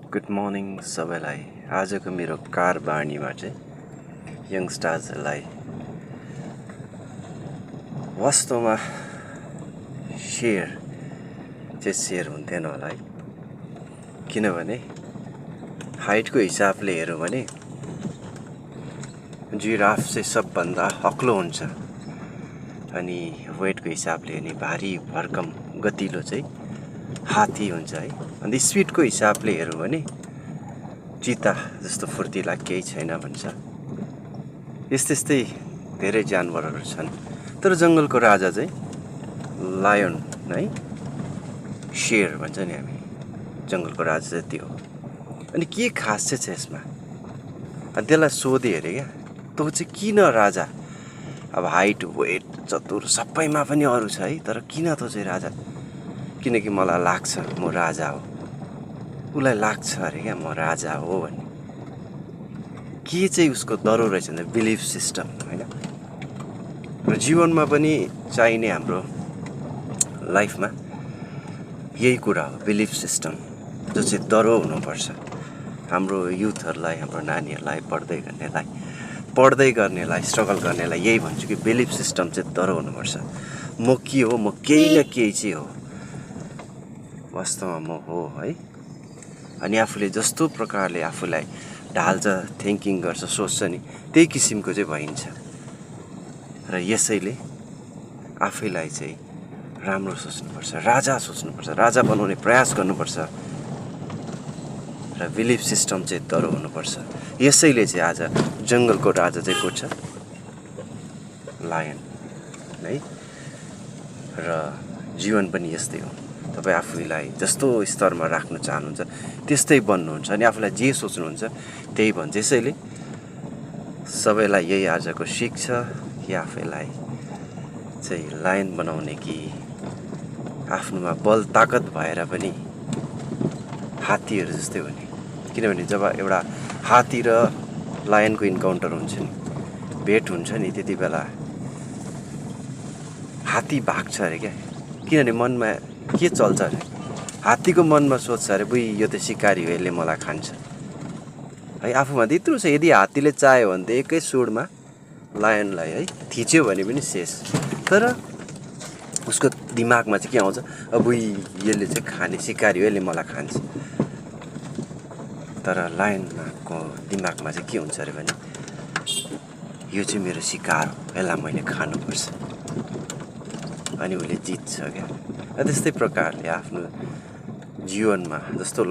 Good morning सबैलाई। आजको मेरो कार बानीमा चाहिँ यङ्स्टर्सहरूलाई वास्तवमा सेयर हुन्थेन होला है। किनभने हाइटको हिसाबले हेऱ्यो भने जिराफ चाहिँ सबभन्दा अग्लो हुन्छ, अनि वेटको हिसाबले अनि भारी भरकम गतिलो चाहिँ हात्ती हुन्छ है। अनि स्पिडको हिसाबले हेऱ्यो भने चिता जस्तो फुर्तिला केही छैन भन्छ। यस्तै धेरै जानवरहरू छन्, तर जङ्गलको राजा चाहिँ लायन है, शेर भन्छ नि हामी। जङ्गलको राजा चाहिँ त्यो हो। अनि के खास चाहिँ छ यसमा? त्यसलाई सोधेँ अरे क्या, तँ चाहिँ किन राजा? अब हाइट वेट चतुर सबैमा पनि अरू छ है, तर किन तँ चाहिँ राजा? किनकि मलाई लाग्छ म राजा हो। उसलाई लाग्छ अरे क्या म राजा हो भन्ने। के चाहिँ उसको डरो रहेछ भने बिलिफ सिस्टम होइन। र जीवनमा पनि चाहिने हाम्रो लाइफमा यही कुरा हो, बिलिफ सिस्टम, जो चाहिँ डरो हुनुपर्छ। हाम्रो युथहरूलाई, हाम्रो नानीहरूलाई, पढ्दै गर्नेलाई स्ट्रगल गर्नेलाई यही भन्छु कि बिलिफ सिस्टम चाहिँ डरो हुनुपर्छ। म के हो? म केही न केही चाहिँ हो, वास्तवमा म हो है। अनि आफूले जस्तो प्रकारले आफूलाई ढाल्छ, थिङ्किङ गर्छ, सोच्छ नि, त्यही किसिमको चाहिँ भइन्छ। र यसैले आफैलाई चाहिँ राम्रो सोच्नुपर्छ, राजा सोच्नुपर्छ, राजा बनाउने प्रयास गर्नुपर्छ, र बिलिफ सिस्टम चाहिँ डरो हुनुपर्छ। यसैले चाहिँ आज जङ्गलको राजा चाहिँ को छ? लायन है। र जीवन पनि यस्तै हो। तपाईँ आफूलाई जस्तो स्तरमा राख्न चाहनुहुन्छ त्यस्तै बन्नुहुन्छ, अनि आफूलाई जे सोच्नुहुन्छ त्यही भन्छ। यसैले सबैलाई यही आजको सिक छ कि आफैलाई चाहिँ लायन बनाउने कि आफ्नोमा बल ताकत भएर पनि हात्तीहरू जस्तै हुने। किनभने जब एउटा हात्ती र लायनको इन्काउन्टर हुन्छ नि, भेट हुन्छ नि, त्यति बेला हात्ती भाग्छ अरे क्या। किनभने मनमा के चल्छ अरे, हात्तीको मनमा सोच्छ अरे बुई यो त सिकारी हो, यसले मलाई खान्छ है। आफूमा त्यत्रो छ, यदि हात्तीले चाह्यो भने त एकै सुडमा लायनलाई है थिच्यो भने पनि शेष। तर उसको दिमागमा चाहिँ के आउँछ, बुई यसले चाहिँ खाने सिकारी हो, यसले मलाई खान्छ। तर लायनको दिमागमा चाहिँ के हुन्छ अरे भने यो चाहिँ मेरो शिकार हो, यसलाई मैले खानुपर्छ, अनि उसले जित्छ क्या। त्यस्तै प्रकारले आफ्नो जीवनमा जस्तो